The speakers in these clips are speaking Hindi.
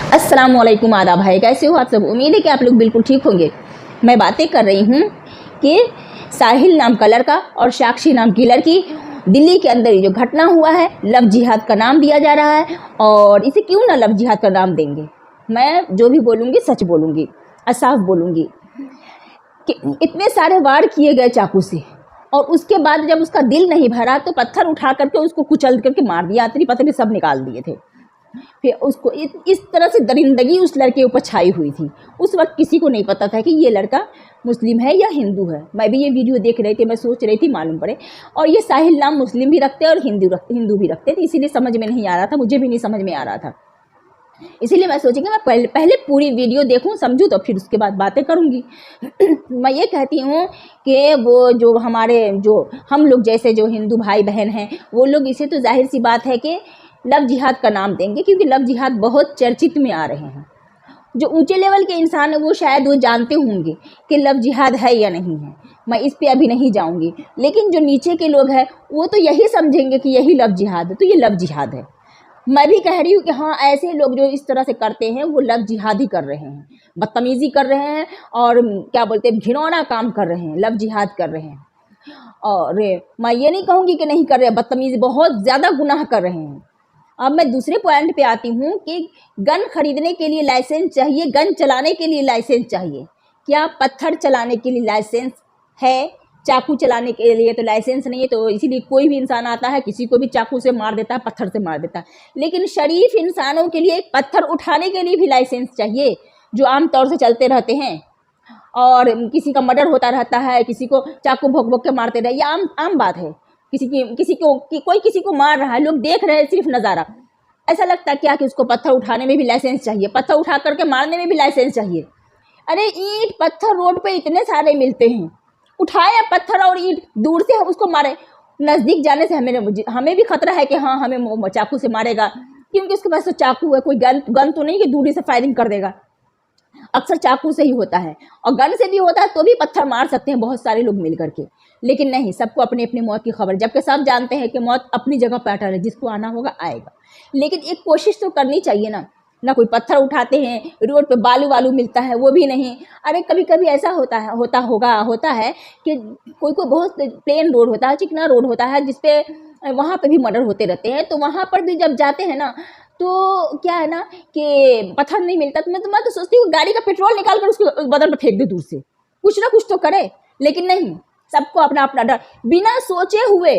अस्सलामुअलैकुम, आदाब भाई, कैसे हो आप सब। उम्मीद है कि आप लोग बिल्कुल ठीक होंगे। मैं बातें कर रही हूँ कि साहिल नाम का लड़का और साक्षी नाम की लड़की, दिल्ली के अंदर ये जो घटना हुआ है, लव जिहाद का नाम दिया जा रहा है। और इसे क्यों ना लव जिहाद का नाम देंगे। मैं जो भी बोलूँगी सच बोलूँगी और साफ बोलूँगी कि इतने सारे वार किए गए चाकू से, और उसके बाद जब उसका दिल नहीं भरा तो पत्थर उठा करके उसको कुचल करके मार दिया। अतरी पतरी सब निकाल दिए थे। फिर उसको इस तरह से दरिंदगी उस लड़के ऊपर छाई हुई थी। उस वक्त किसी को नहीं पता था कि ये लड़का मुस्लिम है या हिंदू है। मैं भी ये वीडियो देख रही थी, मैं सोच रही थी मालूम पड़े। और ये साहिल नाम मुस्लिम भी रखते हैं और हिंदू भी रखते थे, इसीलिए समझ में नहीं आ रहा था, मुझे भी नहीं समझ में आ रहा था। इसीलिए मैं सोची कि मैं पहले पूरी वीडियो देखूं, समझूं, तो फिर उसके बाद बातें करूंगी। मैं ये कहती हूँ कि वो जो हम लोग जैसे जो हिंदू भाई बहन हैं, वो लोग इसे तो जाहिर सी बात है कि लव जिहाद का नाम देंगे, क्योंकि लव जिहाद बहुत चर्चित में आ रहे हैं। जो ऊंचे लेवल के इंसान है वो शायद वो जानते होंगे कि लव जिहाद है या नहीं है। मैं इस पे अभी नहीं जाऊंगी, लेकिन जो नीचे के लोग हैं वो तो यही समझेंगे कि यही लव जिहाद है, तो ये लव जिहाद है। मैं भी कह रही हूँ कि हाँ, ऐसे लोग जो इस तरह से करते हैं वो लव जिहाद ही कर रहे हैं, बदतमीजी कर रहे हैं, और क्या बोलते हैं, घिनौना काम कर रहे हैं, लव जिहाद कर रहे हैं। और मैं ये नहीं कहूँगी कि नहीं कर रहे, बदतमीजी बहुत ज़्यादा गुनाह कर रहे हैं। अब मैं दूसरे पॉइंट पे आती हूँ कि गन खरीदने के लिए लाइसेंस चाहिए, गन चलाने के लिए लाइसेंस चाहिए। क्या पत्थर चलाने के लिए लाइसेंस है? चाकू चलाने के लिए तो लाइसेंस नहीं है, तो इसीलिए कोई भी इंसान आता है किसी को भी चाकू से मार देता है, पत्थर से मार देता है। लेकिन शरीफ इंसानों के लिए पत्थर उठाने के लिए भी लाइसेंस चाहिए, जो आमतौर से चलते रहते हैं। और किसी का मर्डर होता रहता है, किसी को चाकू भोंक भोंक के मारते रहे, ये आम बात है। कोई किसी को मार रहा है, लोग देख रहे हैं सिर्फ नज़ारा। ऐसा लगता है क्या कि उसको पत्थर उठाने में भी लाइसेंस चाहिए, पत्थर उठा करके मारने में भी लाइसेंस चाहिए? अरे ईंट पत्थर रोड पे इतने सारे मिलते हैं, उठाए पत्थर और ईंट, दूर से हम उसको मारे। नज़दीक जाने से हमें भी खतरा है कि हाँ, हमें चाकू से मारेगा, क्योंकि उसके पास तो चाकू है, कोई गन तो नहीं कि दूरी से फायरिंग कर देगा। अक्सर चाकू से ही होता है, और गन से भी होता है तो भी पत्थर मार सकते हैं बहुत सारे लोग मिल करके। लेकिन नहीं, सबको अपनी अपनी मौत की खबर, जबकि सब जानते हैं कि मौत अपनी जगह पर अटल है, जिसको आना होगा आएगा। लेकिन एक कोशिश तो करनी चाहिए ना कोई पत्थर उठाते हैं, रोड पे बालू वालू मिलता है, वो भी नहीं। अरे कभी कभी ऐसा होता है कि कोई बहुत प्लेन रोड होता है, चिकना रोड होता है, जिसपे वहाँ पे भी मर्डर होते रहते हैं। तो वहाँ पर भी जब जाते हैं ना, तो क्या है ना कि पत्थर नहीं मिलता, तो मैं तो सोचती हूँ गाड़ी का पेट्रोल निकाल कर उसके बदन पर फेंक दे दूर से, कुछ ना कुछ तो करे। लेकिन नहीं, सबको अपना अपना डर, बिना सोचे हुए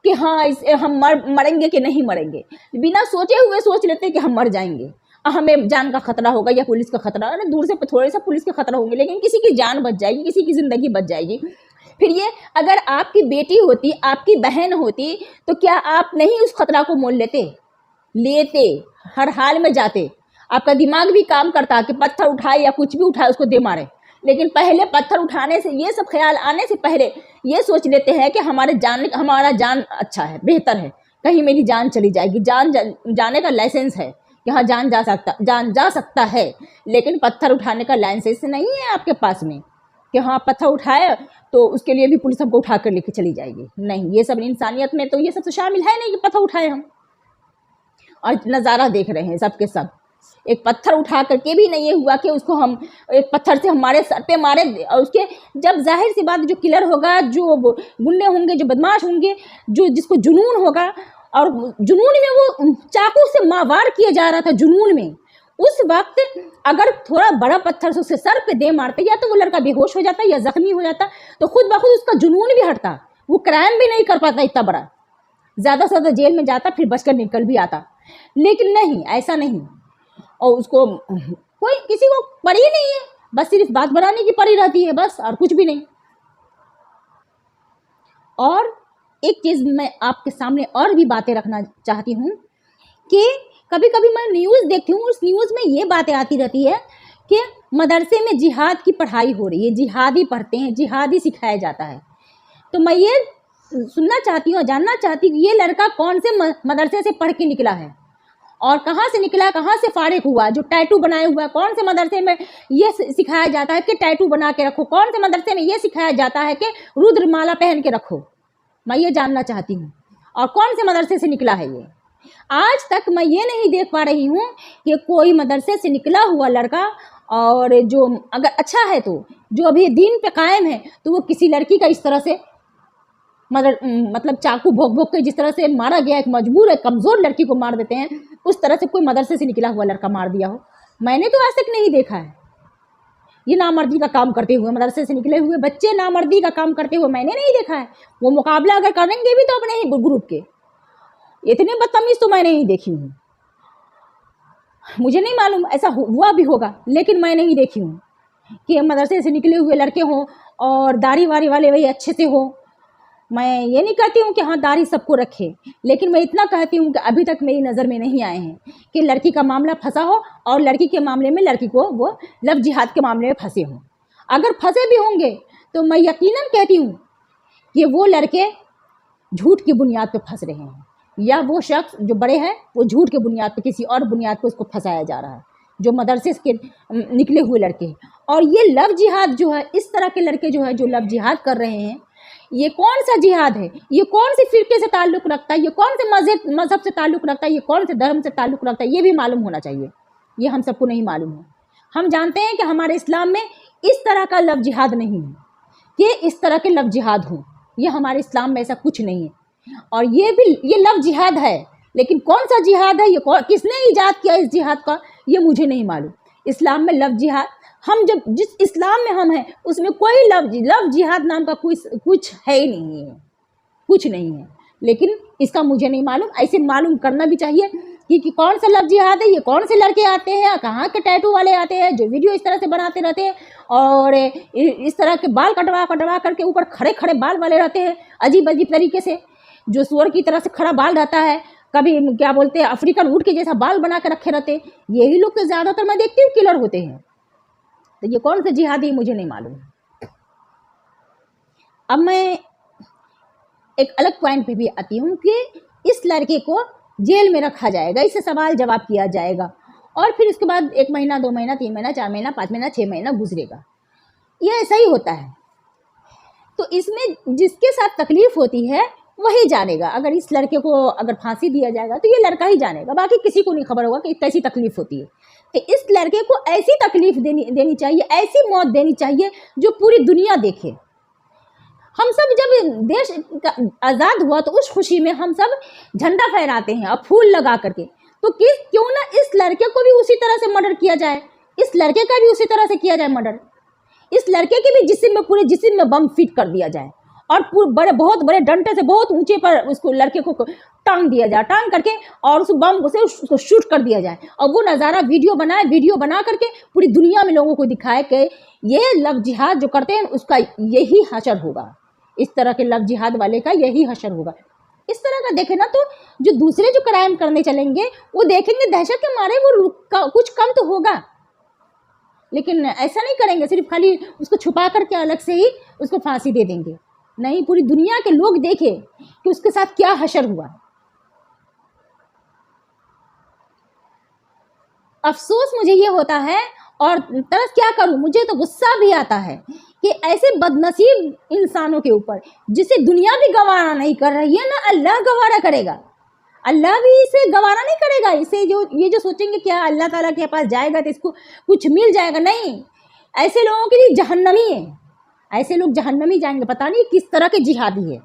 कि हाँ हम मरेंगे कि नहीं मरेंगे, बिना सोचे हुए सोच लेते हैं कि हम मर जाएंगे, हमें जान का खतरा होगा या पुलिस का खतरा। अरे दूर से थोड़े सा पुलिस का खतरा होंगे, लेकिन किसी की जान बच जाएगी, किसी की जिंदगी बच जाएगी। फिर ये अगर आपकी बेटी होती, आपकी बहन होती, तो क्या आप नहीं उस खतरा को मोल लेते, हर हाल में जाते? आपका दिमाग भी काम करता कि पत्थर उठाए या कुछ भी उठाए उसको दे मारे। लेकिन पहले पत्थर उठाने से, ये सब ख्याल आने से पहले ये सोच लेते हैं कि हमारा जान अच्छा है, बेहतर है, कहीं मेरी जान चली जाएगी, जाने का लाइसेंस है कि हाँ जान जा सकता है। लेकिन पत्थर उठाने का लाइसेंस नहीं है आपके पास में कि हाँ पत्थर उठाए तो उसके लिए भी पुलिस हमको उठा कर लेके चली जाएगी। नहीं, ये सब इंसानियत में तो ये सब तो शामिल है नहीं कि पत्थर उठाए हम। और नज़ारा देख रहे हैं सबके सब, एक पत्थर उठा करके भी नहीं हुआ कि उसको हम एक पत्थर से हमारे सर पे मारे। और उसके जब जाहिर सी बात, जो किलर होगा, जो गुंडे होंगे, जो बदमाश होंगे, जिसको जुनून होगा, और जुनून में वो चाकू से वार किया जा रहा था, जुनून में। उस वक्त अगर थोड़ा बड़ा पत्थर से उसके सर पे दे मारते, या तो वो लड़का बेहोश हो जाता या जख्मी हो जाता, तो खुद ब खुद उसका जुनून भी हटता, वो क्राइम भी नहीं कर पाता इतना बड़ा, ज़्यादा से ज़्यादा जेल में जाता, फिर बचकर निकल भी आता। लेकिन नहीं, ऐसा नहीं। और उसको कोई किसी को पड़ी नहीं है, बस सिर्फ बात बनाने की पड़ी रहती है, बस, और कुछ भी नहीं। और एक चीज़ मैं आपके सामने और भी बातें रखना चाहती हूँ कि कभी कभी मैं न्यूज़ देखती हूँ, उस न्यूज़ में ये बातें आती रहती है कि मदरसे में जिहाद की पढ़ाई हो रही है, जिहादी पढ़ते हैं, जिहादी सिखाया जाता है। तो मैं ये सुनना चाहती हूँ, जानना चाहती हूँ, ये लड़का कौन से मदरसे से पढ़ के निकला है, और कहाँ से निकला, कहाँ से फारिग हुआ? जो टैटू बनाए हुआ है, कौन से मदरसे में ये सिखाया जाता है कि टैटू बना के रखो? कौन से मदरसे में ये सिखाया जाता है कि रुद्रमाला पहन के रखो? मैं ये जानना चाहती हूँ। और कौन से मदरसे से निकला है ये? आज तक मैं ये नहीं देख पा रही हूँ कि कोई मदरसे से निकला हुआ लड़का और जो अगर अच्छा है तो जो अभी दीन पे कायम है तो वो किसी लड़की का इस तरह से मतलब चाकू भोंक भोंक के जिस तरह से मारा गया, एक मजबूर है कमज़ोर लड़की को मार देते हैं, उस तरह से कोई मदरसे से निकला हुआ लड़का मार दिया हो, मैंने तो आज तक नहीं देखा है। ये नामर्दी का काम करते हुए, मदरसे से निकले हुए बच्चे नामर्दी का काम करते हुए मैंने नहीं देखा है। वो मुकाबला अगर करेंगे भी तो अपने ही ग्रुप के, इतने बदतमीज तो मैं नहीं देखी हूँ। मुझे नहीं मालूम ऐसा हुआ भी होगा, लेकिन मैं नहीं देखी हूँ कि मदरसे से निकले हुए लड़के हों और दाढ़ी वारी वाले वही अच्छे से हो। मैं ये नहीं कहती हूँ कि हाँ दाढ़ी सबको रखे, लेकिन मैं इतना कहती हूँ कि अभी तक मेरी नज़र में नहीं आए हैं कि लड़की का मामला फंसा हो और लड़की के मामले में लड़की को वो लव जिहाद के मामले में फंसे हों। अगर फंसे भी होंगे तो मैं यकीनन कहती हूँ कि वो लड़के झूठ की बुनियाद पर फंस रहे हैं, या वो शख्स जो बड़े हैं वो झूठ के बुनियाद पर, किसी और बुनियाद पर उसको फंसाया जा रहा है, जो मदरसे के निकले हुए लड़के। और ये लव जिहाद जो है, इस तरह के लड़के जो है जो लव जिहाद कर रहे हैं, ये कौन सा जिहाद है, ये कौन से फ़िरके से ताल्लुक़ रखता है, ये कौन से मज़हब से ताल्लुक़ रखता है, ये कौन से धर्म से ताल्लुक़ रखता है, ये भी मालूम होना चाहिए। ये हम सबको नहीं मालूम है। हम जानते हैं कि हमारे इस्लाम में इस तरह का लव जिहाद नहीं है कि इस तरह के लव जिहाद हों, ये हमारे इस्लाम में ऐसा कुछ नहीं है। और ये लव जिहाद है, लेकिन कौन सा जिहाद है, ये किसने ईजाद किया इस जिहाद का, ये मुझे नहीं मालूम। इस्लाम में लव जिहाद, हम जब जिस इस्लाम में हम हैं उसमें कोई लव जिहाद नाम का कुछ है ही नहीं है, कुछ नहीं है। लेकिन इसका मुझे नहीं मालूम, ऐसे मालूम करना भी चाहिए कि कौन सा लव जिहाद है, ये कौन से लड़के आते हैं, कहाँ के टैटू वाले आते हैं जो वीडियो इस तरह से बनाते रहते हैं और इस तरह के बाल कटवा करके ऊपर खड़े खड़े बाल वाले रहते हैं अजीब अजीब तरीके से, जो सुअर की तरह से खड़ा बाल रहता है, कभी क्या बोलते हैं अफ्रीकन ऊँट के जैसा बाल बना के रखे रहते हैं। यही लोग तो ज़्यादातर मैं देखती हूँ किलर होते हैं। तो ये कौन से जिहादी मुझे नहीं मालूम। अब मैं एक अलग पॉइंट पे भी आती हूँ कि इस लड़के को जेल में रखा जाएगा, इससे सवाल जवाब किया जाएगा और फिर उसके बाद 1 महीना 2 महीना 3 महीना 4 महीना 5 महीना 6 महीना गुजरेगा। ये ऐसा ही होता है। तो इसमें जिसके साथ तकलीफ़ होती है वही जानेगा। अगर इस लड़के को अगर फांसी दिया जाएगा तो ये लड़का ही जानेगा, बाकी किसी को नहीं खबर होगा कि कैसी तकलीफ़ होती है। तो इस लड़के को ऐसी तकलीफ़ देनी चाहिए, ऐसी मौत देनी चाहिए जो पूरी दुनिया देखे। हम सब जब देश आज़ाद हुआ तो उस खुशी में हम सब झंडा फहराते हैं और फूल लगा करके, तो क्यों ना इस लड़के को भी उसी तरह से मर्डर किया जाए, इस लड़के का भी उसी तरह से किया जाए मर्डर, इस लड़के के भी जिस्म में, पूरे जिस्म में बम फिट कर दिया जाए और बहुत बड़े डंडे से बहुत ऊंचे पर उसको लड़के को टांग दिया जाए, टांग करके और उस बम से उसको शूट कर दिया जाए और वो नज़ारा वीडियो बना करके पूरी दुनिया में लोगों को दिखाए कि ये लव जिहाद जो करते हैं उसका यही हशर होगा, इस तरह के लव जिहाद वाले का यही हशर होगा। इस तरह का देखे ना तो जो दूसरे जो क्राइम करने चलेंगे वो देखेंगे दहशत के मारे वो कुछ कम तो होगा, लेकिन ऐसा नहीं करेंगे सिर्फ खाली उसको छुपा करके अलग से ही उसको फांसी दे देंगे। नहीं, पूरी दुनिया के लोग देखे कि उसके साथ क्या हशर हुआ। अफसोस मुझे ये होता है और तरस क्या करूं, मुझे तो गुस्सा भी आता है कि ऐसे बदनसीब इंसानों के ऊपर जिसे दुनिया भी गवारा नहीं कर रही है ना अल्लाह गवारा करेगा, अल्लाह भी इसे गवारा नहीं करेगा। इसे जो सोचेंगे क्या अल्लाह ताला के पास जाएगा तो इसको कुछ मिल जाएगा, नहीं, ऐसे लोगों के लिए जहन्नमी है, ऐसे लोग जहन्नमी जाएंगे। पता नहीं किस तरह के जिहादी है।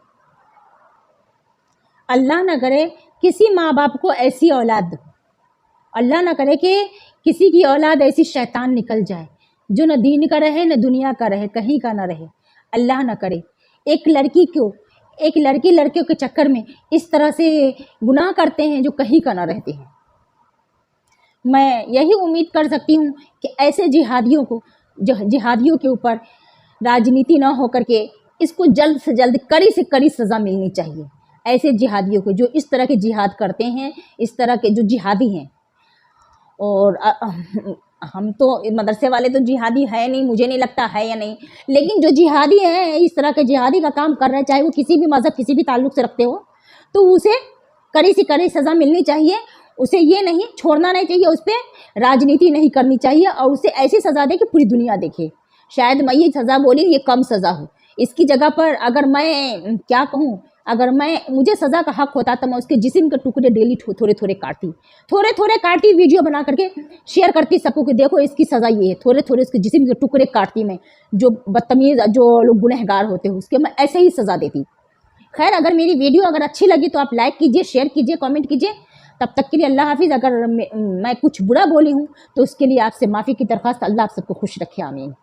अल्लाह ना करे किसी माँ बाप को ऐसी औलाद, अल्लाह ना करे कि किसी की औलाद ऐसी शैतान निकल जाए जो न दीन का रहे न दुनिया का रहे, कहीं का ना रहे, अल्लाह ना करे। एक लड़की लड़के के चक्कर में इस तरह से गुनाह करते हैं जो कहीं का ना रहते हैं। मैं यही उम्मीद कर सकती हूँ कि ऐसे जिहादियों के ऊपर राजनीति ना हो करके इसको जल्द से जल्द कड़ी से कड़ी सज़ा मिलनी चाहिए। ऐसे जिहादियों को जो इस तरह के जिहाद करते हैं, इस तरह के जो जिहादी हैं। और हम तो मदरसे वाले तो जिहादी है नहीं, मुझे नहीं लगता है या नहीं, लेकिन जो जिहादी हैं इस तरह के जिहादी का काम कर रहे हैं, चाहे वो किसी भी मज़हब किसी भी ताल्लुक़ से रखते हो, तो उसे कड़ी से कड़ी सज़ा मिलनी चाहिए। उसे ये नहीं छोड़ना नहीं चाहिए, उस पर राजनीति नहीं करनी चाहिए और उसे ऐसी सज़ा दे कि पूरी दुनिया देखे। शायद मैं ये सज़ा बोली ये कम सज़ा हो, इसकी जगह पर अगर मैं क्या कहूँ अगर मुझे सज़ा का हक होता तो मैं उसके जिस्म के टुकड़े डेली थोड़े थोड़े काटती वीडियो बना करके शेयर करती सबको कि देखो इसकी सज़ा ये है, थोड़े थोड़े उसके जिस्म के टुकड़े काटती मैं, जो बदतमीज़ जो लोग गुनहगार होते हैं उसके मैं ऐसे ही सज़ा देती। खैर, अगर मेरी वीडियो अगर अच्छी लगी तो आप लाइक कीजिए, शेयर कीजिए, कमेंट कीजिए। तब तक के लिए अल्लाह हाफिज़। अगर मैं कुछ बुरा बोली हूँ तो उसके लिए आपसे माफ़ी की दरख्वास्त। अल्लाह आप सबको खुश रखे, आमीन।